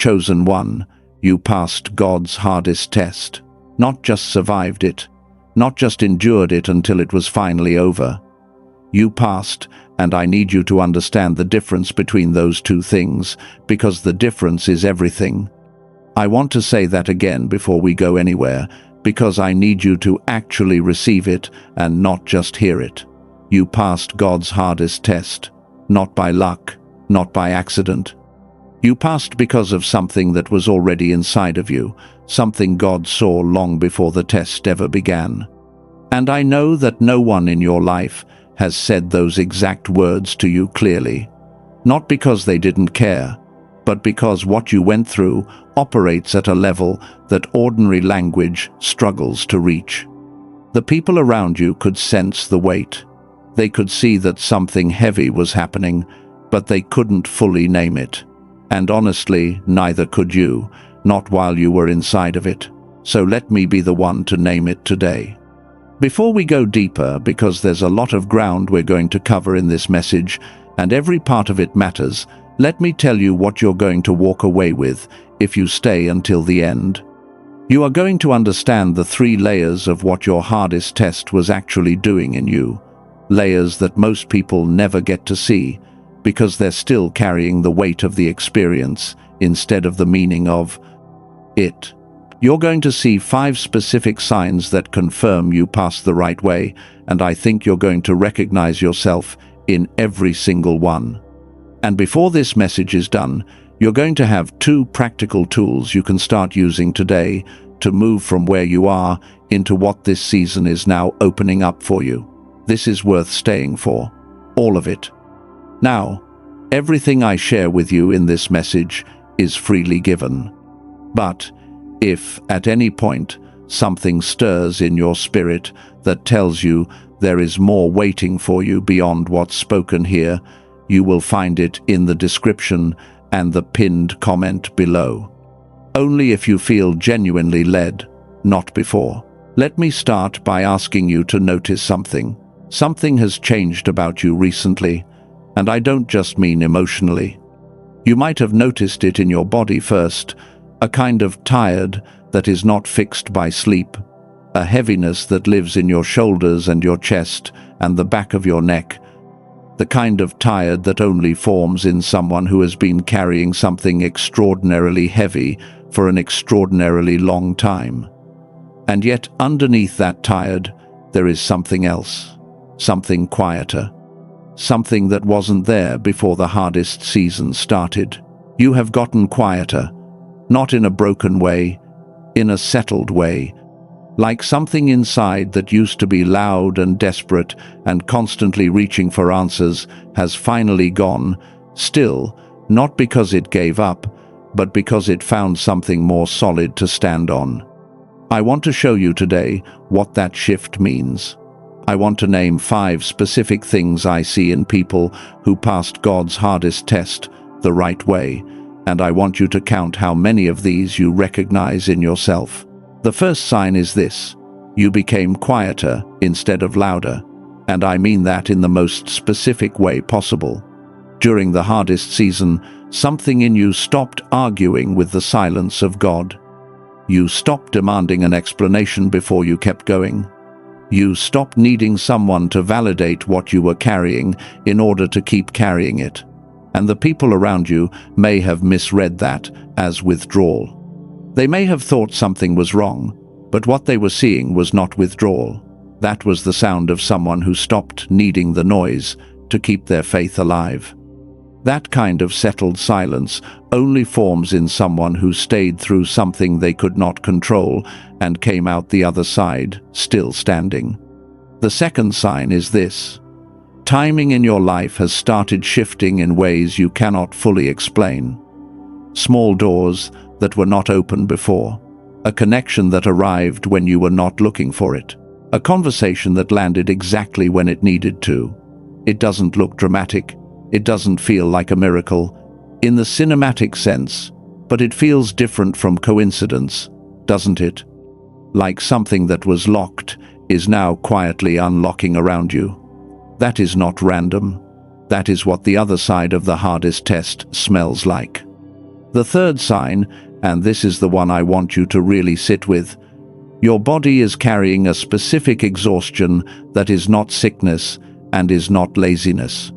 chosen one. You passed God's hardest test. Not just survived it, not just endured it until it was finally over. You passed, and I need you to understand the difference between those two things, because the difference is everything. I want to say that again before we go anywhere, because I need you to actually receive it and not just hear it. You passed God's hardest test, not by luck, not by accident. You passed because of something that was already inside of you, something God saw long before the test ever began. And I know that no one in your life has said those exact words to you clearly, not because they didn't care, but because what you went through operates at a level that ordinary language struggles to reach. The people around you could sense the weight. They could see that something heavy was happening, but they couldn't fully name it. And honestly, neither could you, not while you were inside of it. So let me be the one to name it today. Before we go deeper, because there's a lot of ground we're going to cover in this message, and every part of it matters, let me tell you what you're going to walk away with if you stay until the end. You are going to understand the 3 layers of what your hardest test was actually doing in you. Layers that most people never get to see, because they're still carrying the weight of the experience instead of the meaning of it. You're going to see 5 specific signs that confirm you passed the right way, and I think you're going to recognize yourself in every single one. And before this message is done, you're going to have 2 practical tools you can start using today to move from where you are into what this season is now opening up for you. This is worth staying for. All of it. Now, everything I share with you in this message is freely given. But if, at any point, something stirs in your spirit that tells you there is more waiting for you beyond what's spoken here, you will find it in the description and the pinned comment below. Only if you feel genuinely led, not before. Let me start by asking you to notice something. Something has changed about you recently, and I don't just mean emotionally. You might have noticed it in your body first, a kind of tired that is not fixed by sleep, a heaviness that lives in your shoulders and your chest and the back of your neck, the kind of tired that only forms in someone who has been carrying something extraordinarily heavy for an extraordinarily long time. And yet underneath that tired, there is something else, something quieter. Something that wasn't there before the hardest season started. You have gotten quieter, not in a broken way, in a settled way, like something inside that used to be loud and desperate and constantly reaching for answers has finally gone, still, not because it gave up, but because it found something more solid to stand on. I want to show you today what that shift means. I want to name 5 specific things I see in people who passed God's hardest test the right way, and I want you to count how many of these you recognize in yourself. The first sign is this: you became quieter instead of louder, and I mean that in the most specific way possible. During the hardest season, something in you stopped arguing with the silence of God. You stopped demanding an explanation before you kept going. You stopped needing someone to validate what you were carrying in order to keep carrying it. And the people around you may have misread that as withdrawal. They may have thought something was wrong, but what they were seeing was not withdrawal. That was the sound of someone who stopped needing the noise to keep their faith alive. That kind of settled silence only forms in someone who stayed through something they could not control and came out the other side, still standing. The second sign is this: timing in your life has started shifting in ways you cannot fully explain. Small doors that were not open before, a connection that arrived when you were not looking for it, a conversation that landed exactly when it needed to. It doesn't look dramatic. It doesn't feel like a miracle in the cinematic sense, but it feels different from coincidence, doesn't it? Like something that was locked is now quietly unlocking around you. That is not random. That is what the other side of the hardest test smells like. The third sign, and this is the one I want you to really sit with, your body is carrying a specific exhaustion that is not sickness and is not laziness.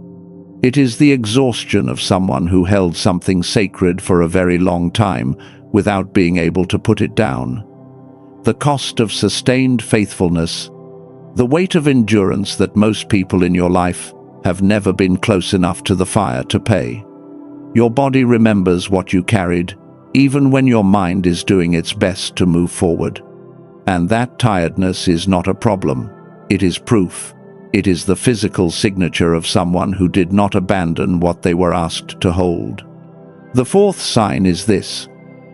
It is the exhaustion of someone who held something sacred for a very long time without being able to put it down. The cost of sustained faithfulness, the weight of endurance that most people in your life have never been close enough to the fire to pay. Your body remembers what you carried, even when your mind is doing its best to move forward. And that tiredness is not a problem. It is proof. It is the physical signature of someone who did not abandon what they were asked to hold. The fourth sign is this: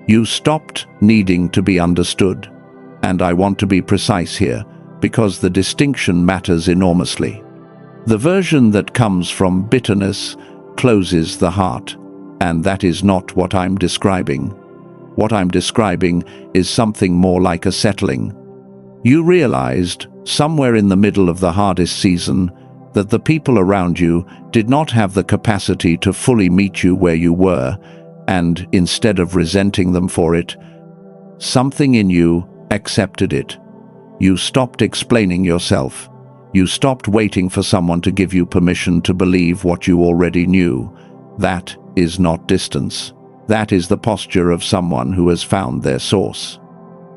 you stopped needing to be understood. And I want to be precise here, because the distinction matters enormously. The version that comes from bitterness closes the heart, and that is not what I'm describing. What I'm describing is something more like a settling. You realized, somewhere in the middle of the hardest season, that the people around you did not have the capacity to fully meet you where you were, and instead of resenting them for it, something in you accepted it. You stopped explaining yourself. You stopped waiting for someone to give you permission to believe what you already knew. That is not distance. That is the posture of someone who has found their source.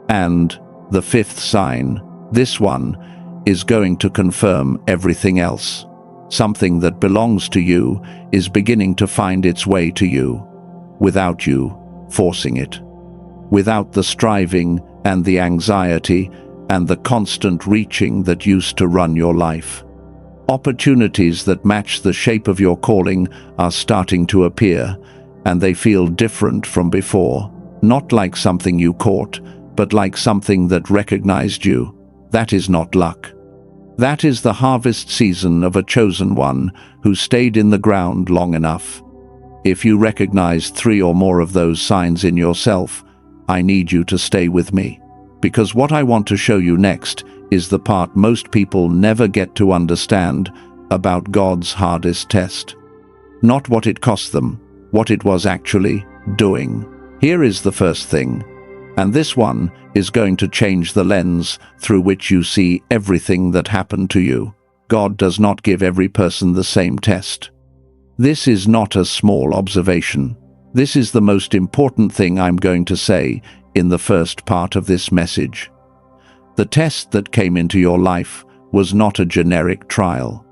And the fifth sign, this one, is going to confirm everything else. Something that belongs to you is beginning to find its way to you, without you forcing it. Without the striving and the anxiety and the constant reaching that used to run your life. Opportunities that match the shape of your calling are starting to appear, and they feel different from before, not like something you caught, but like something that recognized you. That is not luck. That is the harvest season of a chosen one who stayed in the ground long enough. If you recognize 3 or more of those signs in yourself, I need you to stay with me, because what I want to show you next is the part most people never get to understand about God's hardest test. Not what it cost them, what it was actually doing. Here is the first thing, and this one is going to change the lens through which you see everything that happened to you. God does not give every person the same test. This is not a small observation. This is the most important thing I'm going to say in the first part of this message. The test that came into your life was not a generic trial.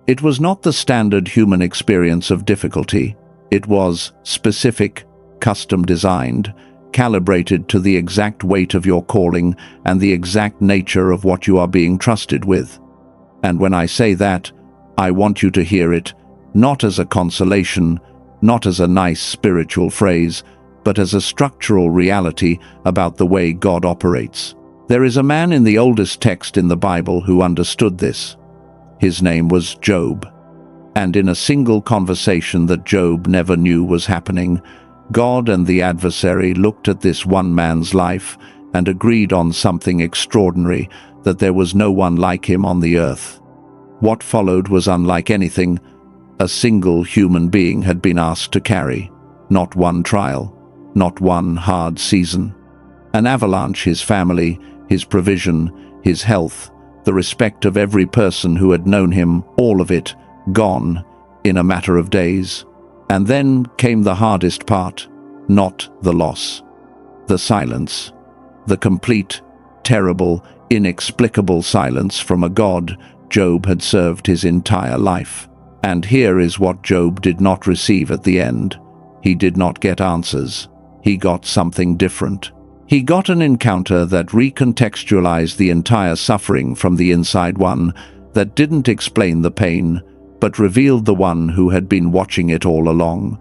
It was not the standard human experience of difficulty. It was specific, custom-designed, calibrated to the exact weight of your calling and the exact nature of what you are being trusted with. And when I say that, I want you to hear it, not as a consolation, not as a nice spiritual phrase, but as a structural reality about the way God operates. There is a man in the oldest text in the Bible who understood this. His name was Job. And in a single conversation that Job never knew was happening, God and the adversary looked at this one man's life and agreed on something extraordinary, that there was no one like him on the earth. What followed was unlike anything a single human being had been asked to carry. Not one trial, not one hard season. An avalanche, his family, his provision, his health, the respect of every person who had known him, all of it, gone in a matter of days. And then came the hardest part, not the loss. The silence. The complete, terrible, inexplicable silence from a God Job had served his entire life. And here is what Job did not receive at the end. He did not get answers. He got something different. He got an encounter that recontextualized the entire suffering from the inside one, that didn't explain the pain, but revealed the one who had been watching it all along.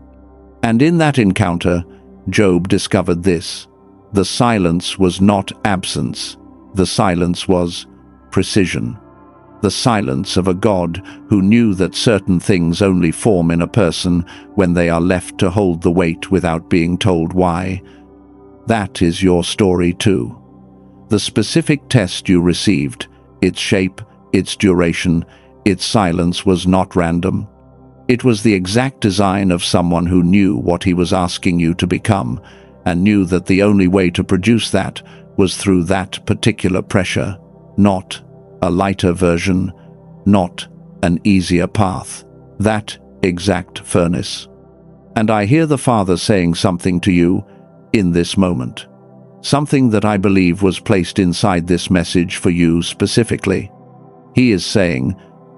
And in that encounter, Job discovered this: the silence was not absence. The silence was precision. The silence of a God who knew that certain things only form in a person when they are left to hold the weight without being told why. That is your story too. The specific test you received, its shape, its duration, its silence was not random. It was the exact design of someone who knew what he was asking you to become, and knew that the only way to produce that was through that particular pressure, not a lighter version, not an easier path, that exact furnace. And I hear the Father saying something to you in this moment. Something that I believe was placed inside this message for you specifically. He is saying,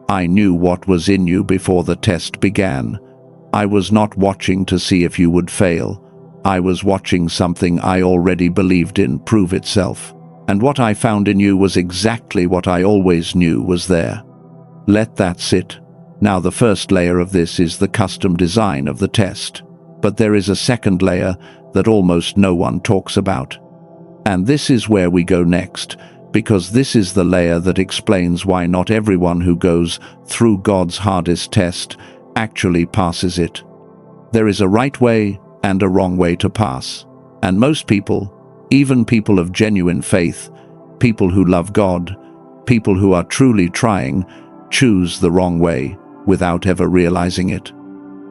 I knew what was in you before the test began. I was not watching to see if you would fail. I was watching something I already believed in prove itself. And what I found in you was exactly what I always knew was there. Let that sit. Now the first layer of this is the custom design of the test. But there is a second layer that almost no one talks about. And this is where we go next, because this is the layer that explains why not everyone who goes through God's hardest test actually passes it. There is a right way and a wrong way to pass. And most people, even people of genuine faith, people who love God, people who are truly trying, choose the wrong way without ever realizing it.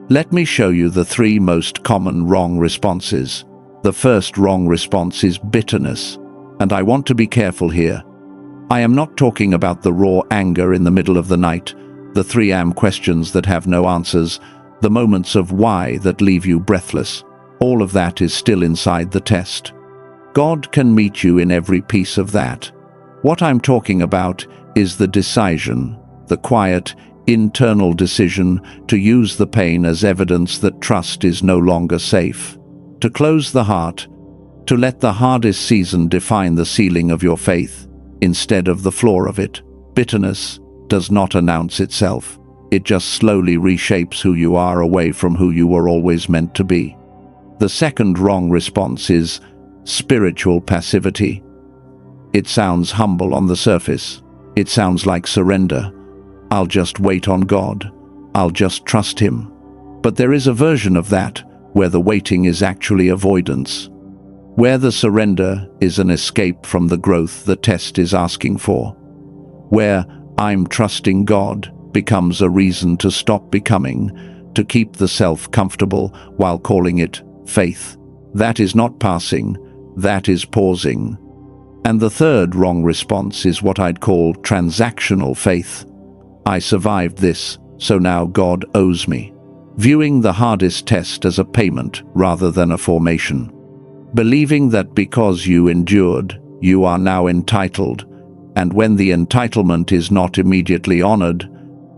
Let me show you the 3 most common wrong responses. The first wrong response is bitterness, and I want to be careful here. I am not talking about the raw anger in the middle of the night, the 3 questions that have no answers, the moments of why that leave you breathless. All of that is still inside the test. God can meet you in every piece of that. What I'm talking about is the decision, the quiet, internal decision to use the pain as evidence that trust is no longer safe. To close the heart, to let the hardest season define the ceiling of your faith, instead of the floor of it. Bitterness does not announce itself. It just slowly reshapes who you are away from who you were always meant to be. The second wrong response is spiritual passivity. It sounds humble on the surface. It sounds like surrender. I'll just wait on God. I'll just trust Him. But there is a version of that where the waiting is actually avoidance, where the surrender is an escape from the growth the test is asking for, where I'm trusting God becomes a reason to stop becoming, to keep the self comfortable while calling it faith. That is not passing, that is pausing. And the third wrong response is what I'd call transactional faith. I survived this, so now God owes me. Viewing the hardest test as a payment rather than a formation. Believing that because you endured, you are now entitled, and when the entitlement is not immediately honored,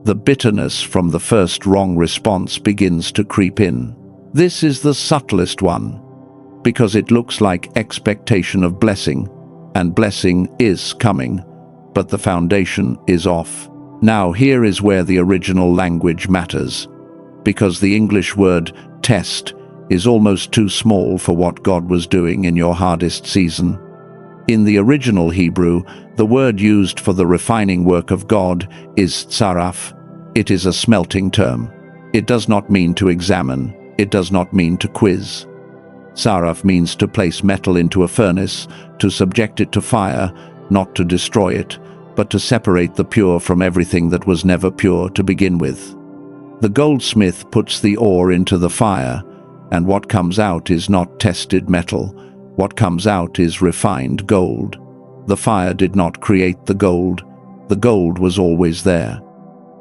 the bitterness from the first wrong response begins to creep in. This is the subtlest one, because it looks like expectation of blessing, and blessing is coming, but the foundation is off. Now here is where the original language matters, because the English word test is almost too small for what God was doing in your hardest season. In the original Hebrew, the word used for the refining work of God is tzaraf. It is a smelting term. It does not mean to examine. It does not mean to quiz. Tzaraf means to place metal into a furnace, to subject it to fire, not to destroy it, but to separate the pure from everything that was never pure to begin with. The goldsmith puts the ore into the fire, and what comes out is not tested metal. What comes out is refined gold. The fire did not create the gold. The gold was always there.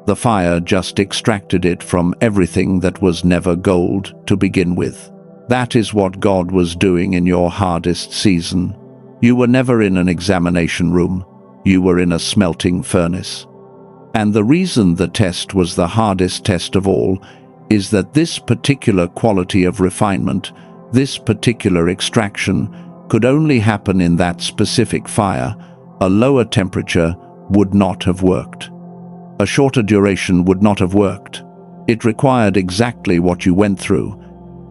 The fire just extracted it from everything that was never gold to begin with. That is what God was doing in your hardest season. You were never in an examination room. You were in a smelting furnace. And the reason the test was the hardest test of all is that this particular quality of refinement, this particular extraction, could only happen in that specific fire. A lower temperature would not have worked. A shorter duration would not have worked. It required exactly what you went through,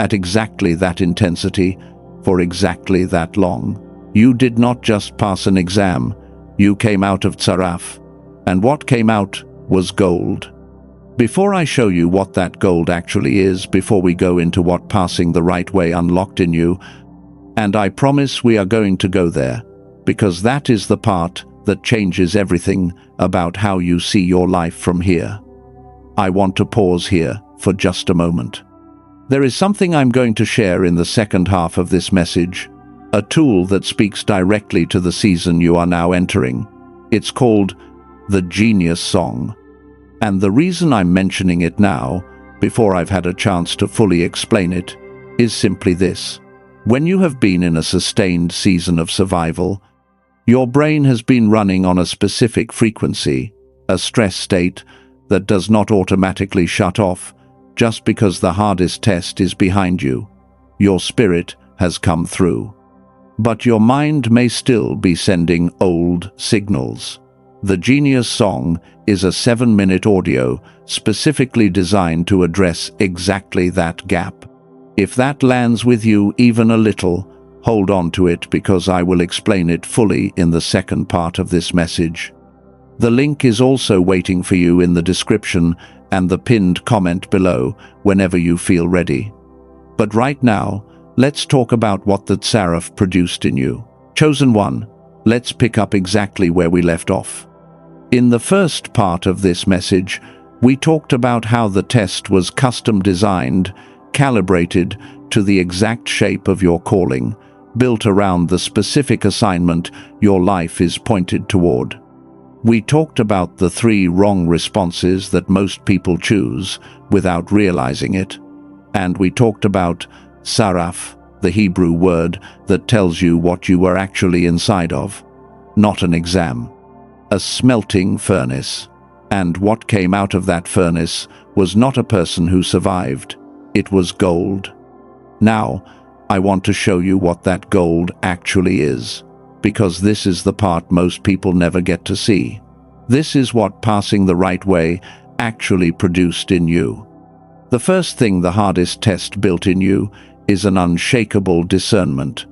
at exactly that intensity, for exactly that long. You did not just pass an exam, you came out of tzaraf, and what came out was gold. Before I show you what that gold actually is, before we go into what passing the right way unlocked in you, and I promise we are going to go there, because that is the part that changes everything about how you see your life from here. I want to pause here for just a moment. There is something I'm going to share in the second half of this message, a tool that speaks directly to the season you are now entering. It's called the Genius Song. And the reason I'm mentioning it now, before I've had a chance to fully explain it, is simply this. When you have been in a sustained season of survival, your brain has been running on a specific frequency, a stress state that does not automatically shut off just because the hardest test is behind you. Your spirit has come through. But your mind may still be sending old signals. The Genius Song is a 7-minute audio specifically designed to address exactly that gap. If that lands with you even a little, hold on to it because I will explain it fully in the second part of this message. The link is also waiting for you in the description and the pinned comment below whenever you feel ready. But right now, let's talk about what the Tsaraf produced in you. Chosen one, let's pick up exactly where we left off. In the first part of this message, we talked about how the test was custom designed, calibrated to the exact shape of your calling, built around the specific assignment your life is pointed toward. We talked about the 3 wrong responses that most people choose without realizing it. And we talked about Saraf, the Hebrew word that tells you what you were actually inside of. Not an exam. A smelting furnace. And what came out of that furnace was not a person who survived. It was gold. Now, I want to show you what that gold actually is, because this is the part most people never get to see. This is what passing the right way actually produced in you. The first thing the hardest test built in you is an unshakable discernment.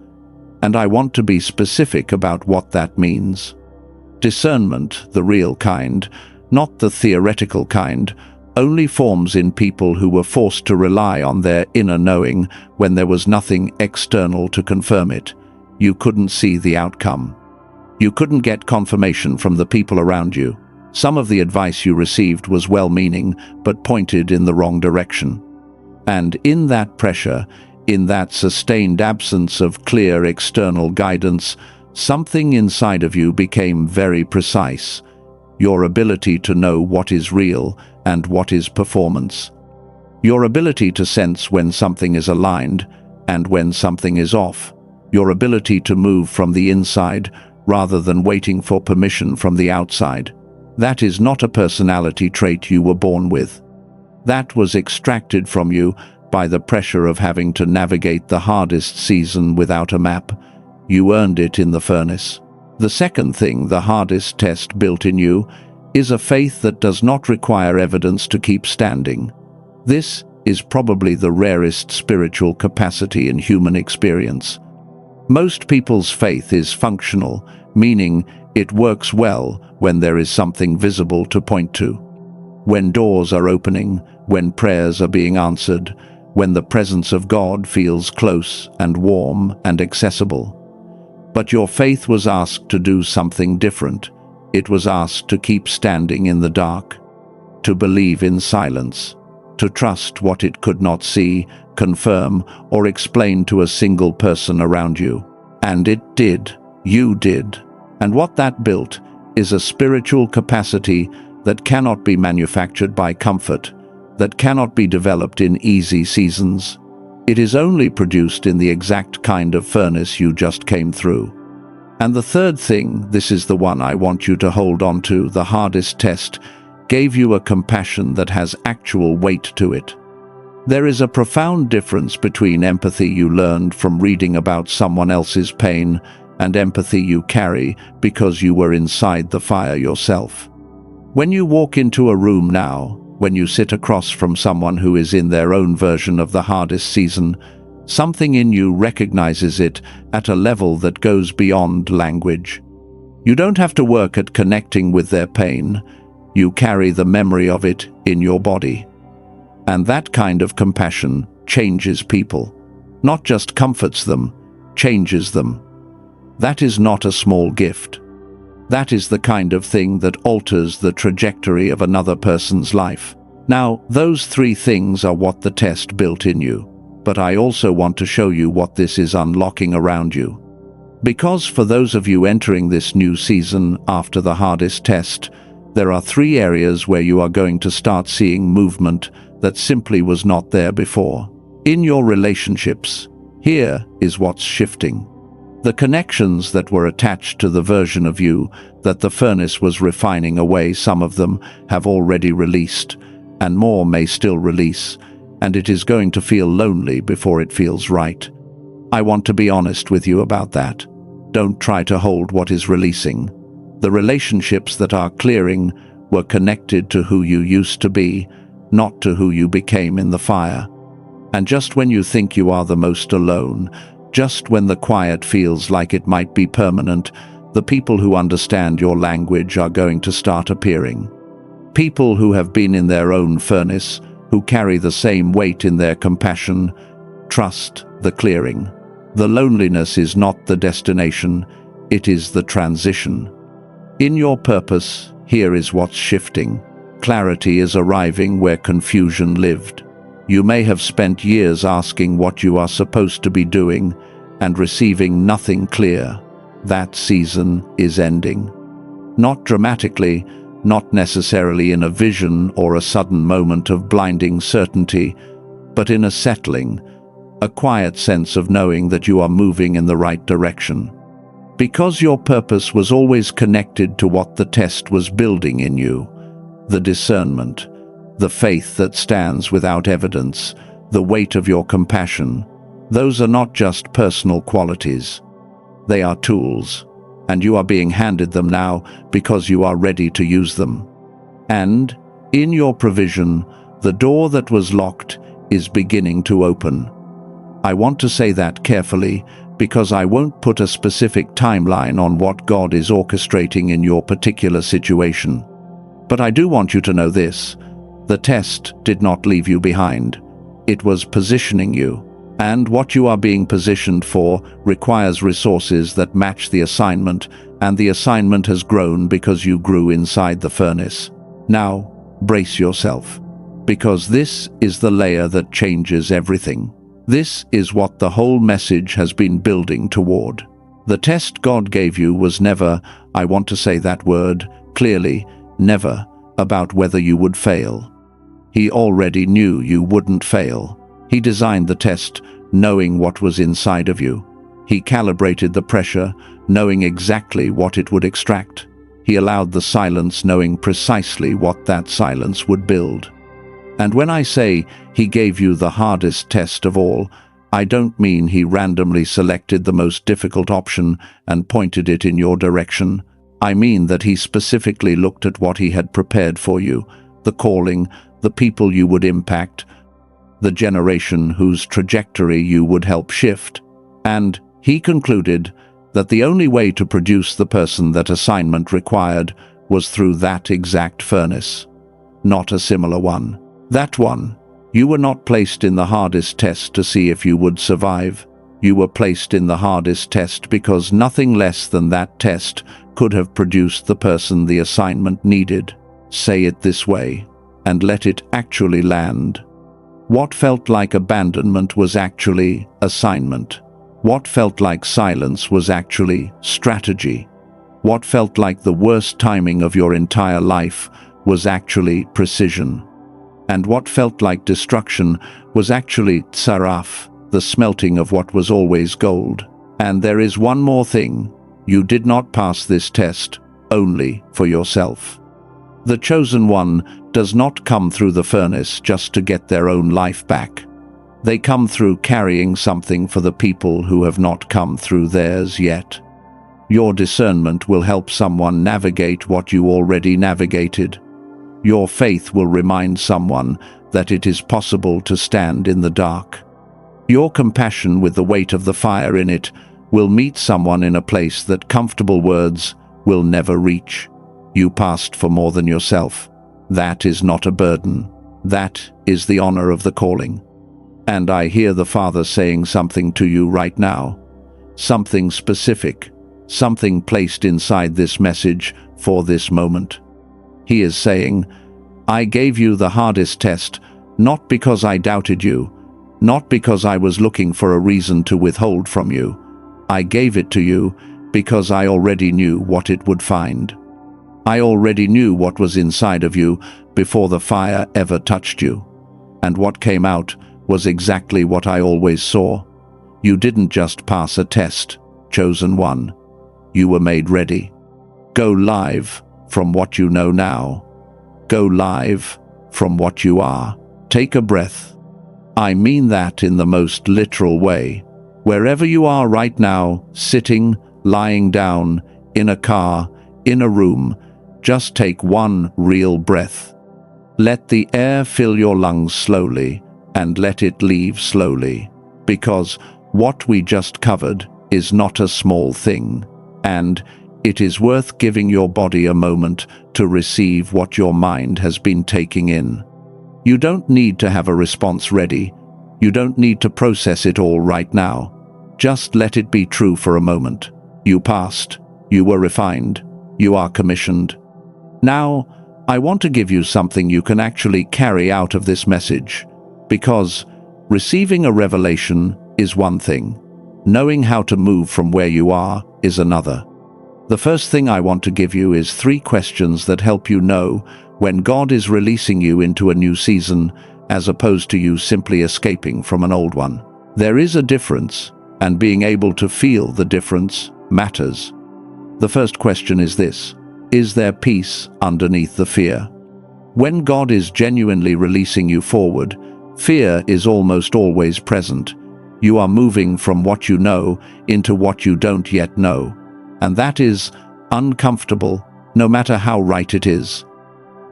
And I want to be specific about what that means. Discernment, the real kind, not the theoretical kind, only forms in people who were forced to rely on their inner knowing when there was nothing external to confirm it. You couldn't see the outcome. You couldn't get confirmation from the people around you. Some of the advice you received was well-meaning, but pointed in the wrong direction. And in that pressure, in that sustained absence of clear external guidance, something inside of you became very precise. Your ability to know what is real and what is performance. Your ability to sense when something is aligned and when something is off. Your ability to move from the inside rather than waiting for permission from the outside. That is not a personality trait you were born with. That was extracted from you by the pressure of having to navigate the hardest season without a map. You earned it in the furnace. The second thing the hardest test built in you is a faith that does not require evidence to keep standing. This is probably the rarest spiritual capacity in human experience. Most people's faith is functional, meaning it works well when there is something visible to point to. When doors are opening, when prayers are being answered, when the presence of God feels close and warm and accessible. But your faith was asked to do something different. It was asked to keep standing in the dark, to believe in silence, to trust what it could not see, confirm, or explain to a single person around you. And it did. You did. And what that built is a spiritual capacity that cannot be manufactured by comfort, that cannot be developed in easy seasons. It is only produced in the exact kind of furnace you just came through. And the third thing, this is the one I want you to hold on to, the hardest test, gave you a compassion that has actual weight to it. There is a profound difference between empathy you learned from reading about someone else's pain and empathy you carry because you were inside the fire yourself. When you walk into a room now, when you sit across from someone who is in their own version of the hardest season, something in you recognizes it at a level that goes beyond language. You don't have to work at connecting with their pain. You carry the memory of it in your body. And that kind of compassion changes people. Not just comforts them, changes them. That is not a small gift. That is the kind of thing that alters the trajectory of another person's life. Now, those three things are what the test built in you. But I also want to show you what this is unlocking around you. Because for those of you entering this new season after the hardest test, there are three areas where you are going to start seeing movement that simply was not there before. In your relationships, here is what's shifting. The connections that were attached to the version of you that the furnace was refining away, some of them have already released, and more may still release, and it is going to feel lonely before it feels right. I want to be honest with you about that. Don't try to hold what is releasing. The relationships that are clearing were connected to who you used to be, not to who you became in the fire. And just when you think you are the most alone, just when the quiet feels like it might be permanent, the people who understand your language are going to start appearing. People who have been in their own furnace, who carry the same weight in their compassion. Trust the clearing. The loneliness is not the destination, it is the transition. In your purpose, here is what's shifting. Clarity is arriving where confusion lived. You may have spent years asking what you are supposed to be doing and receiving nothing clear. That season is ending. Not dramatically, not necessarily in a vision or a sudden moment of blinding certainty, but in a settling, a quiet sense of knowing that you are moving in the right direction. Because your purpose was always connected to what the test was building in you, the discernment, the faith that stands without evidence, the weight of your compassion, those are not just personal qualities. They are tools, and you are being handed them now because you are ready to use them. And, in your provision, the door that was locked is beginning to open. I want to say that carefully because I won't put a specific timeline on what God is orchestrating in your particular situation. But I do want you to know this. The test did not leave you behind. It was positioning you. And what you are being positioned for requires resources that match the assignment, and the assignment has grown because you grew inside the furnace. Now, brace yourself, because this is the layer that changes everything. This is what the whole message has been building toward. The test God gave you was never, I want to say that word clearly, never about whether you would fail. He already knew you wouldn't fail. He designed the test knowing what was inside of you. He calibrated the pressure, knowing exactly what it would extract. He allowed the silence, knowing precisely what that silence would build. And when I say he gave you the hardest test of all, I don't mean he randomly selected the most difficult option and pointed it in your direction. I mean that he specifically looked at what he had prepared for you, the calling, the people you would impact, the generation whose trajectory you would help shift, and he concluded that the only way to produce the person that assignment required was through that exact furnace, not a similar one. That one. You were not placed in the hardest test to see if you would survive. You were placed in the hardest test because nothing less than that test could have produced the person the assignment needed. Say it this way, and let it actually land. What felt like abandonment was actually assignment. What felt like silence was actually strategy. What felt like the worst timing of your entire life was actually precision. And what felt like destruction was actually tsaraf, the smelting of what was always gold. And there is one more thing. You did not pass this test only for yourself. The chosen one does not come through the furnace just to get their own life back. They come through carrying something for the people who have not come through theirs yet. Your discernment will help someone navigate what you already navigated. Your faith will remind someone that it is possible to stand in the dark. Your compassion with the weight of the fire in it will meet someone in a place that comfortable words will never reach. You passed for more than yourself. That is not a burden. That is the honor of the calling. And I hear the Father saying something to you right now. Something specific. Something placed inside this message for this moment. He is saying, I gave you the hardest test, not because I doubted you, not because I was looking for a reason to withhold from you. I gave it to you because I already knew what it would find. I already knew what was inside of you before the fire ever touched you. And what came out was exactly what I always saw. You didn't just pass a test, chosen one. You were made ready. Go live from what you know now. Go live from what you are. Take a breath. I mean that in the most literal way. Wherever you are right now, sitting, lying down, in a car, in a room, just take one real breath. Let the air fill your lungs slowly, and let it leave slowly. Because what we just covered is not a small thing, and it is worth giving your body a moment to receive what your mind has been taking in. You don't need to have a response ready. You don't need to process it all right now. Just let it be true for a moment. You passed. You were refined. You are commissioned. Now, I want to give you something you can actually carry out of this message, because receiving a revelation is one thing. Knowing how to move from where you are is another. The first thing I want to give you is 3 questions that help you know when God is releasing you into a new season, as opposed to you simply escaping from an old one. There is a difference, and being able to feel the difference matters. The first question is this: is there peace underneath the fear? When God is genuinely releasing you forward, fear is almost always present. You are moving from what you know into what you don't yet know. And that is uncomfortable, no matter how right it is.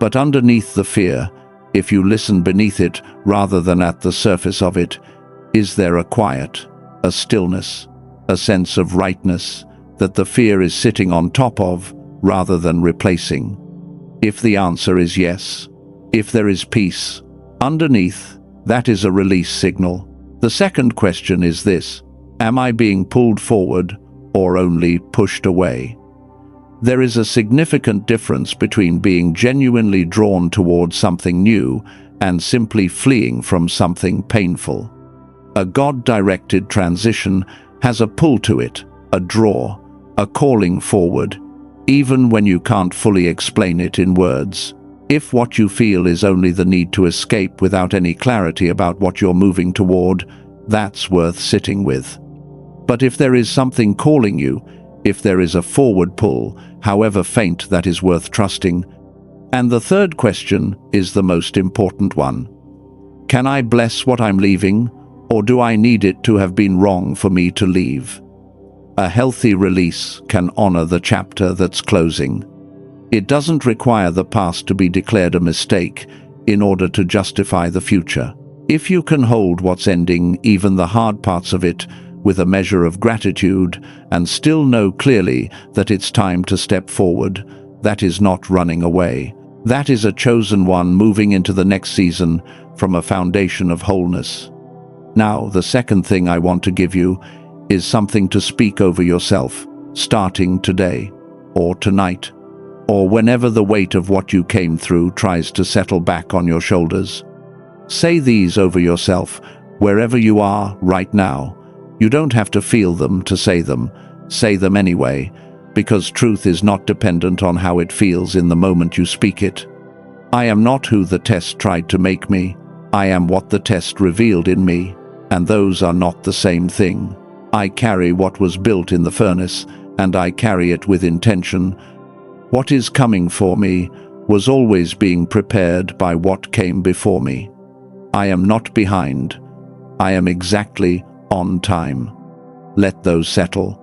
But underneath the fear, if you listen beneath it rather than at the surface of it, is there a quiet, a stillness, a sense of rightness that the fear is sitting on top of rather than replacing? If the answer is yes, if there is peace underneath, that is a release signal. The second question is this: am I being pulled forward or only pushed away? There is a significant difference between being genuinely drawn towards something new and simply fleeing from something painful. A God-directed transition has a pull to it, a draw, a calling forward, even when you can't fully explain it in words. If what you feel is only the need to escape without any clarity about what you're moving toward, that's worth sitting with. But if there is something calling you, if there is a forward pull, however faint, that is worth trusting. And the third question is the most important one. Can I bless what I'm leaving, or do I need it to have been wrong for me to leave? A healthy release can honor the chapter that's closing. It doesn't require the past to be declared a mistake in order to justify the future. If you can hold what's ending, even the hard parts of it, with a measure of gratitude and still know clearly that it's time to step forward, that is not running away. That is a chosen one moving into the next season from a foundation of wholeness. Now, the second thing I want to give you is something to speak over yourself, starting today, or tonight, or whenever the weight of what you came through tries to settle back on your shoulders. Say these over yourself, wherever you are right now. You don't have to feel them to say them. Say them anyway, because truth is not dependent on how it feels in the moment you speak it. I am not who the test tried to make me. I am what the test revealed in me, and those are not the same thing. I carry what was built in the furnace, and I carry it with intention. What is coming for me was always being prepared by what came before me. I am not behind. I am exactly on time. Let those settle.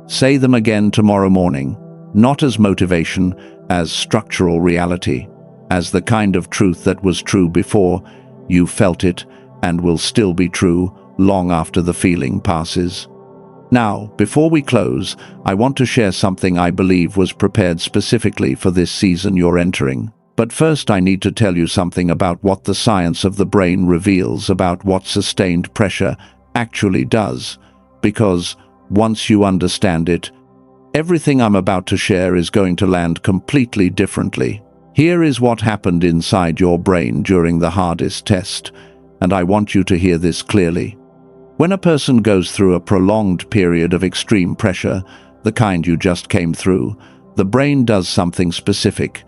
Say them again tomorrow morning, not as motivation, as structural reality, as the kind of truth that was true before you felt it and will still be true long after the feeling passes. Now, before we close, I want to share something I believe was prepared specifically for this season you're entering. But first, I need to tell you something about what the science of the brain reveals about what sustained pressure actually does, because once you understand it, everything I'm about to share is going to land completely differently. Here is what happened inside your brain during the hardest test, and I want you to hear this clearly. When a person goes through a prolonged period of extreme pressure, the kind you just came through, the brain does something specific.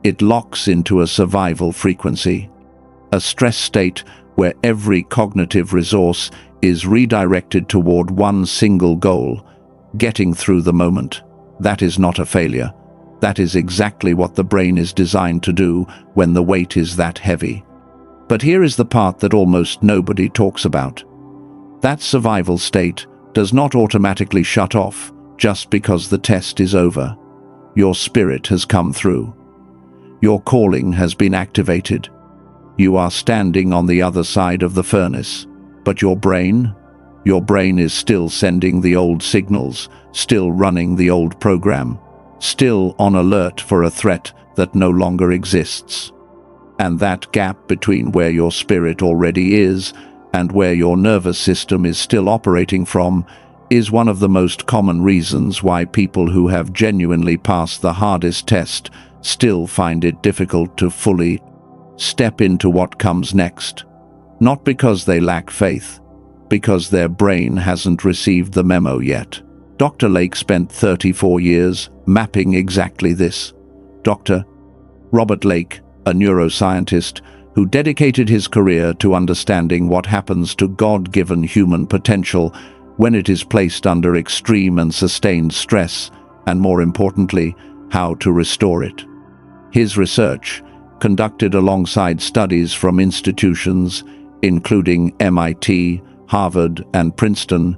It locks into a survival frequency, a stress state where every cognitive resource is redirected toward one single goal, getting through the moment. That is not a failure. That is exactly what the brain is designed to do when the weight is that heavy. But here is the part that almost nobody talks about. That survival state does not automatically shut off just because the test is over. Your spirit has come through. Your calling has been activated. You are standing on the other side of the furnace. But your brain is still sending the old signals, still running the old program, still on alert for a threat that no longer exists. And that gap between where your spirit already is and where your nervous system is still operating from is one of the most common reasons why people who have genuinely passed the hardest test still find it difficult to fully step into what comes next. Not because they lack faith, because their brain hasn't received the memo yet. Dr. Lake spent 34 years mapping exactly this. Dr. Robert Lake, a neuroscientist who dedicated his career to understanding what happens to God-given human potential when it is placed under extreme and sustained stress, and more importantly, how to restore it. His research, conducted alongside studies from institutions including MIT, Harvard, and Princeton,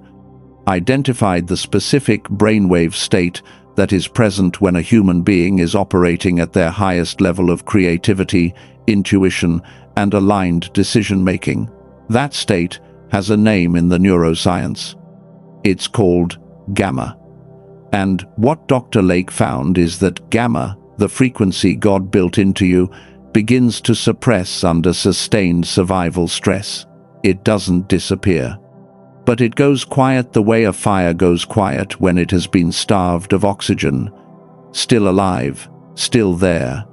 identified the specific brainwave state that is present when a human being is operating at their highest level of creativity, intuition, and aligned decision-making. That state has a name in the neuroscience. It's called gamma. And what Dr. Lake found is that gamma, the frequency God built into you, begins to suppress under sustained survival stress. It doesn't disappear. But it goes quiet the way a fire goes quiet when it has been starved of oxygen. Still alive, still there,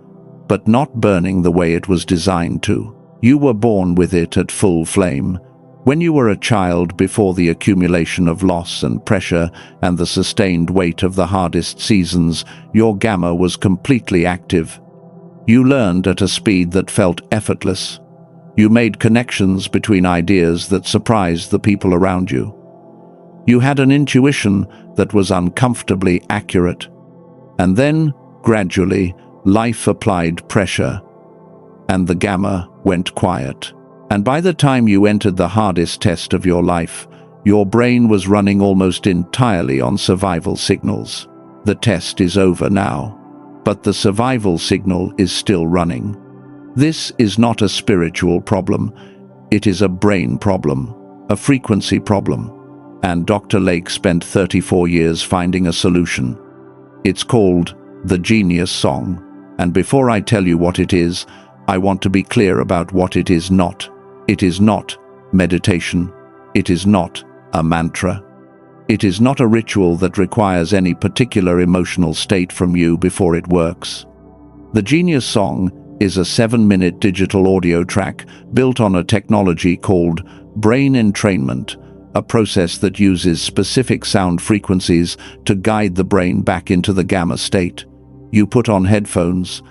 but not burning the way it was designed to. You were born with it at full flame. When you were a child, before the accumulation of loss and pressure and the sustained weight of the hardest seasons, your gamma was completely active. You learned at a speed that felt effortless. You made connections between ideas that surprised the people around you. You had an intuition that was uncomfortably accurate. And then, gradually, life applied pressure, and the gamma went quiet. And by the time you entered the hardest test of your life, your brain was running almost entirely on survival signals. The test is over now, but the survival signal is still running. This is not a spiritual problem. It is a brain problem, a frequency problem. And Dr. Lake spent 34 years finding a solution. It's called the Genius Song. And before I tell you what it is, I want to be clear about what it is not. It is not meditation. It is not a mantra. It is not a ritual that requires any particular emotional state from you before it works. The Genius Song is a 7-minute digital audio track built on a technology called brain entrainment, a process that uses specific sound frequencies to guide the brain back into the gamma state. You put on headphones.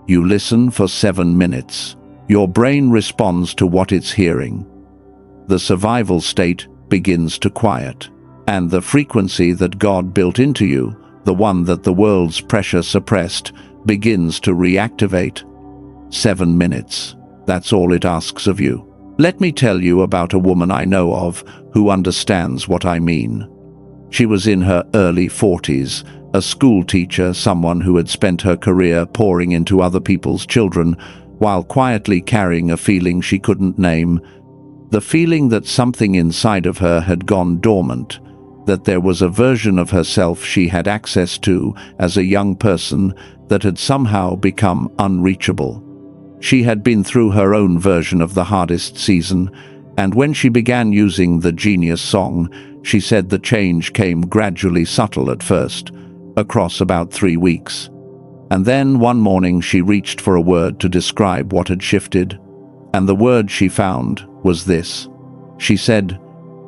You listen for 7 minutes. Your brain responds to what it's hearing. The survival state begins to quiet. And the frequency that God built into you, the one that the world's pressure suppressed, begins to reactivate. 7 minutes. That's all it asks of you. Let me tell you about a woman I know of who understands what I mean. She was in her early 40s, a school teacher, someone who had spent her career pouring into other people's children, while quietly carrying a feeling she couldn't name, the feeling that something inside of her had gone dormant, that there was a version of herself she had access to as a young person that had somehow become unreachable. She had been through her own version of the hardest season, and when she began using the Genius Song, she said the change came gradually, subtle at first, across about 3 weeks. And then one morning she reached for a word to describe what had shifted. And the word she found was this. She said,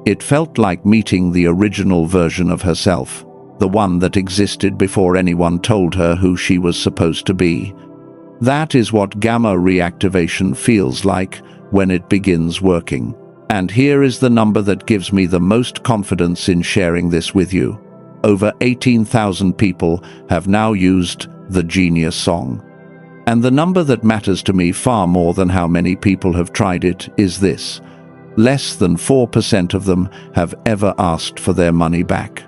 "It felt like meeting the original version of herself, the one that existed before anyone told her who she was supposed to be." That is what gamma reactivation feels like when it begins working. And here is the number that gives me the most confidence in sharing this with you. Over 18,000 people have now used the Genius Song. And the number that matters to me far more than how many people have tried it is this. Less than 4% of them have ever asked for their money back.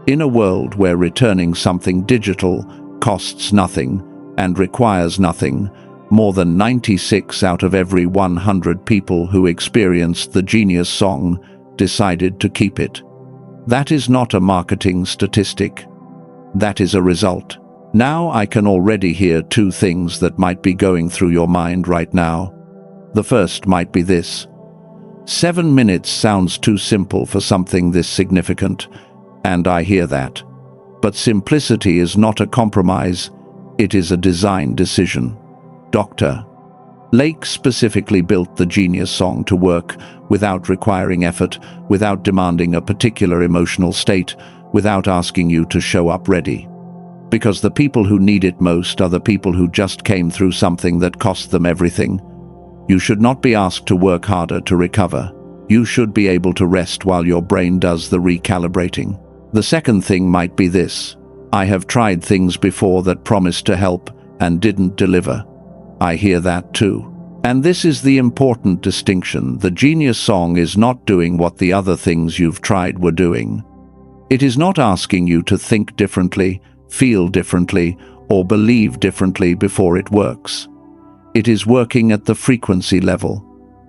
In a world where returning something digital costs nothing and requires nothing, more than 96 out of every 100 people who experienced the Genius Song decided to keep it. That is not a marketing statistic. That is a result. Now I can already hear two things that might be going through your mind right now. The first might be this. 7 minutes sounds too simple for something this significant, and I hear that. But simplicity is not a compromise, it is a design decision. Dr. Lake specifically built the Genius Song to work without requiring effort, without demanding a particular emotional state, without asking you to show up ready. Because the people who need it most are the people who just came through something that cost them everything. You should not be asked to work harder to recover. You should be able to rest while your brain does the recalibrating. The second thing might be this. I have tried things before that promised to help and didn't deliver. I hear that too. And this is the important distinction. The Genius Song is not doing what the other things you've tried were doing. It is not asking you to think differently, feel differently, or believe differently before it works. It is working at the frequency level,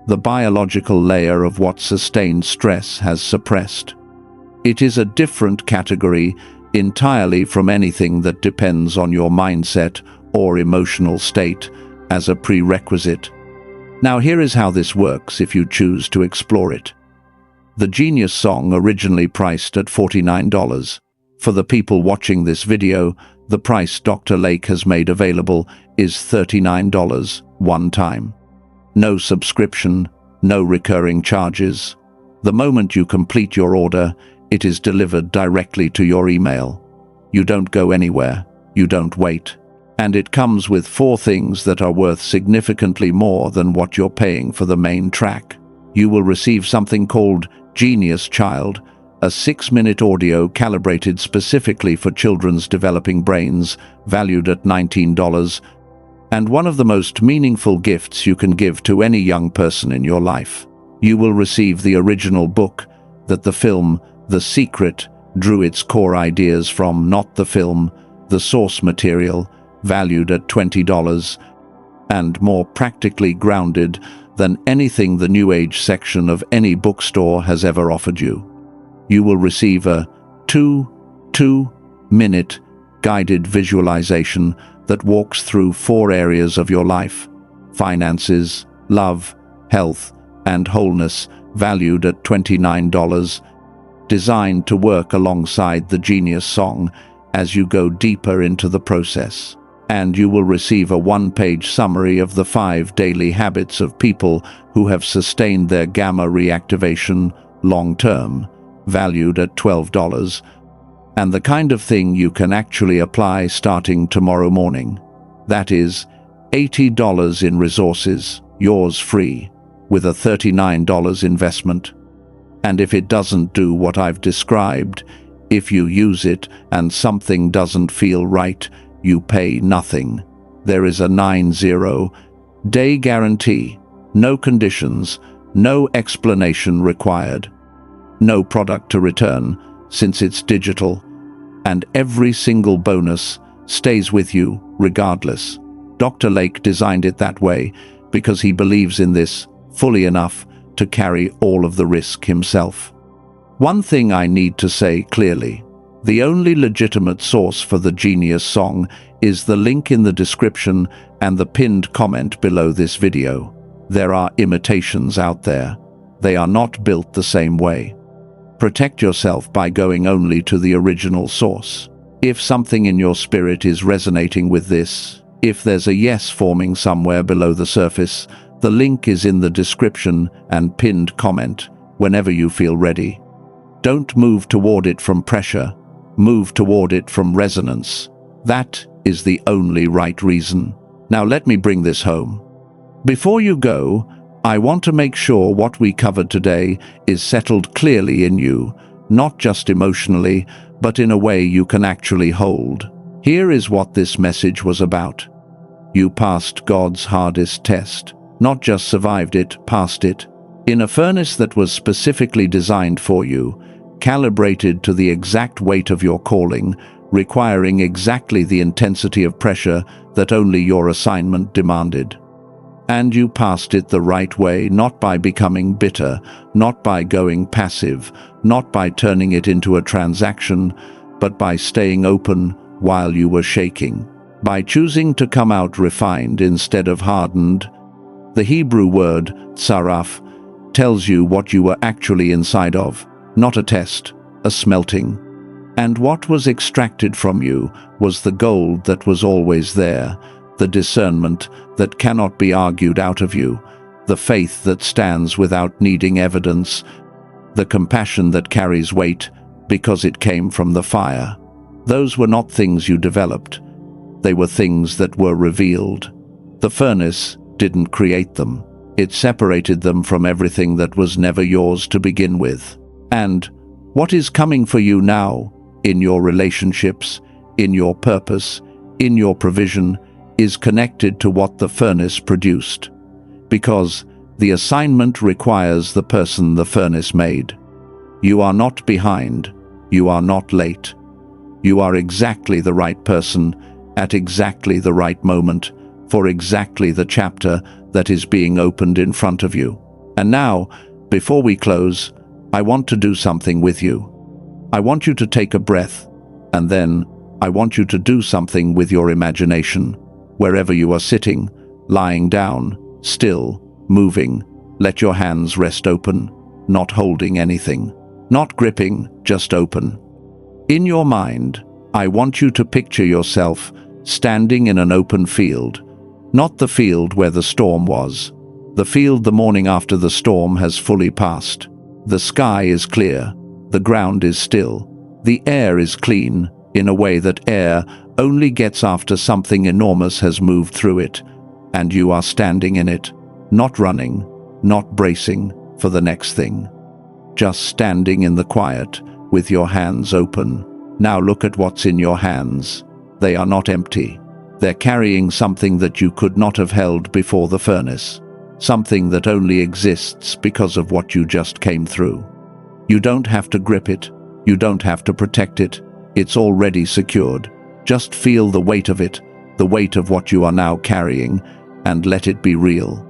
the biological layer of what sustained stress has suppressed. It is a different category entirely from anything that depends on your mindset or emotional state as a prerequisite. Now here is how this works if you choose to explore it. The Genius Song originally priced at $49. For the people watching this video, the price Dr. Lake has made available is $39 one time. No subscription, no recurring charges. The moment you complete your order, it is delivered directly to your email. You don't go anywhere, you don't wait. And it comes with 4 things that are worth significantly more than what you're paying for the main track. You will receive something called Genius Child, a 6-minute audio calibrated specifically for children's developing brains, valued at $19, and one of the most meaningful gifts you can give to any young person in your life. You will receive the original book that the film The Secret drew its core ideas from, not the film, the source material, valued at $20, and more practically grounded than anything the New Age section of any bookstore has ever offered you. You will receive a 2-minute guided visualization that walks through 4 areas of your life: finances, love, health, and wholeness, valued at $29, designed to work alongside the Genius Song as you go deeper into the process. And you will receive a 1-page summary of the 5 daily habits of people who have sustained their gamma reactivation long-term, valued at $12, and the kind of thing you can actually apply starting tomorrow morning. That is $80 in resources, yours free, with a $39 investment. And if it doesn't do what I've described, if you use it and something doesn't feel right, you pay nothing. There is a 90-day guarantee, no conditions, no explanation required. No product to return, since it's digital, and every single bonus stays with you regardless. Dr. Lake designed it that way because he believes in this fully enough to carry all of the risk himself. One thing I need to say clearly: the only legitimate source for the Genius Song is the link in the description and the pinned comment below this video. There are imitations out there. They are not built the same way. Protect yourself by going only to the original source. If something in your spirit is resonating with this, if there's a yes forming somewhere below the surface, the link is in the description and pinned comment whenever you feel ready. Don't move toward it from pressure, move toward it from resonance. That is the only right reason. Now let me bring this home. Before you go, I want to make sure what we covered today is settled clearly in you, not just emotionally, but in a way you can actually hold. Here is what this message was about. You passed God's hardest test, not just survived it, passed it. In a furnace that was specifically designed for you, calibrated to the exact weight of your calling, requiring exactly the intensity of pressure that only your assignment demanded. And you passed it the right way, not by becoming bitter, not by going passive, not by turning it into a transaction, but by staying open while you were shaking, by choosing to come out refined instead of hardened. The Hebrew word, saraf, tells you what you were actually inside of, not a test, a smelting. And what was extracted from you was the gold that was always there, the discernment that cannot be argued out of you, the faith that stands without needing evidence, the compassion that carries weight because it came from the fire. Those were not things you developed. They were things that were revealed. The furnace didn't create them. It separated them from everything that was never yours to begin with. And what is coming for you now, in your relationships, in your purpose, in your provision, is connected to what the furnace produced. Because the assignment requires the person the furnace made. You are not behind. You are not late. You are exactly the right person, at exactly the right moment, for exactly the chapter that is being opened in front of you. And now, before we close, I want to do something with you. I want you to take a breath, and then I want you to do something with your imagination. Wherever you are sitting, lying down, still, moving, let your hands rest open, not holding anything, not gripping, just open. In your mind, I want you to picture yourself standing in an open field, not the field where the storm was, the field the morning after the storm has fully passed. The sky is clear, the ground is still, the air is clean, in a way that air only gets after something enormous has moved through it, and you are standing in it, not running, not bracing for the next thing. Just standing in the quiet, with your hands open. Now look at what's in your hands. They are not empty. They're carrying something that you could not have held before the furnace. Something that only exists because of what you just came through. You don't have to grip it. You don't have to protect it. It's already secured. Just feel the weight of it, the weight of what you are now carrying, and let it be real.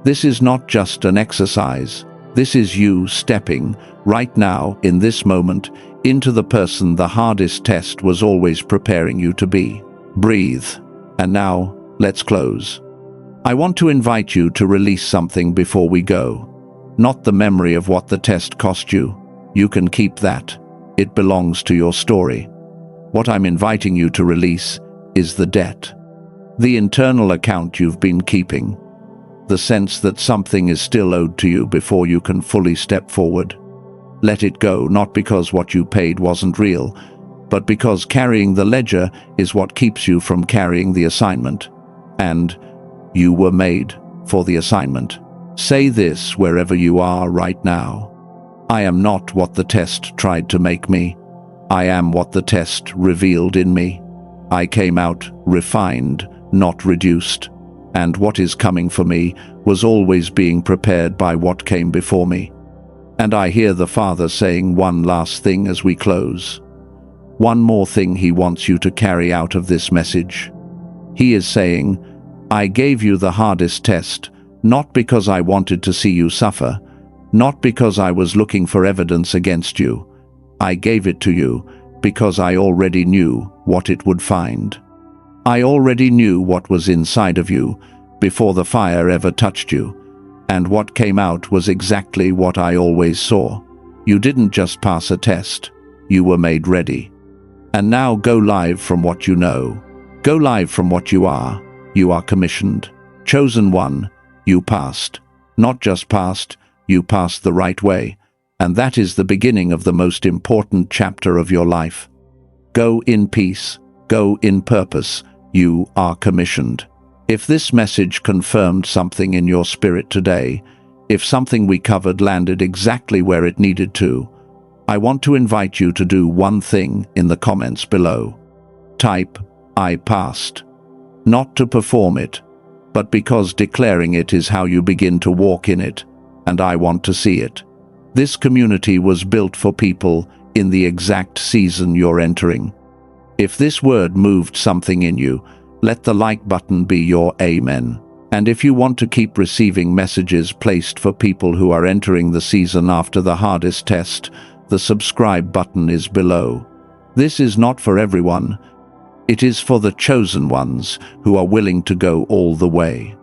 This is not just an exercise. This is you stepping, right now, in this moment, into the person the hardest test was always preparing you to be. Breathe. And now, let's close. I want to invite you to release something before we go. Not the memory of what the test cost you. You can keep that. It belongs to your story. What I'm inviting you to release is the debt. The internal account you've been keeping. The sense that something is still owed to you before you can fully step forward. Let it go, not because what you paid wasn't real, but because carrying the ledger is what keeps you from carrying the assignment. And you were made for the assignment. Say this wherever you are right now. I am not what the test tried to make me. I am what the test revealed in me. I came out refined, not reduced. And what is coming for me was always being prepared by what came before me. And I hear the Father saying one last thing as we close. One more thing He wants you to carry out of this message. He is saying, I gave you the hardest test, not because I wanted to see you suffer, not because I was looking for evidence against you. I gave it to you because I already knew what it would find. I already knew what was inside of you before the fire ever touched you, and what came out was exactly what I always saw. You didn't just pass a test, you were made ready. And now go live from what you know. Go live from what you are. You are commissioned. Chosen one, you passed. Not just passed, you passed the right way. And that is the beginning of the most important chapter of your life. Go in peace. Go in purpose. You are commissioned. If this message confirmed something in your spirit today, if something we covered landed exactly where it needed to, I want to invite you to do one thing in the comments below. Type, I passed. Not to perform it, but because declaring it is how you begin to walk in it, and I want to see it. This community was built for people in the exact season you're entering. If this word moved something in you, let the like button be your amen. And if you want to keep receiving messages placed for people who are entering the season after the hardest test, the subscribe button is below. This is not for everyone. It is for the chosen ones who are willing to go all the way.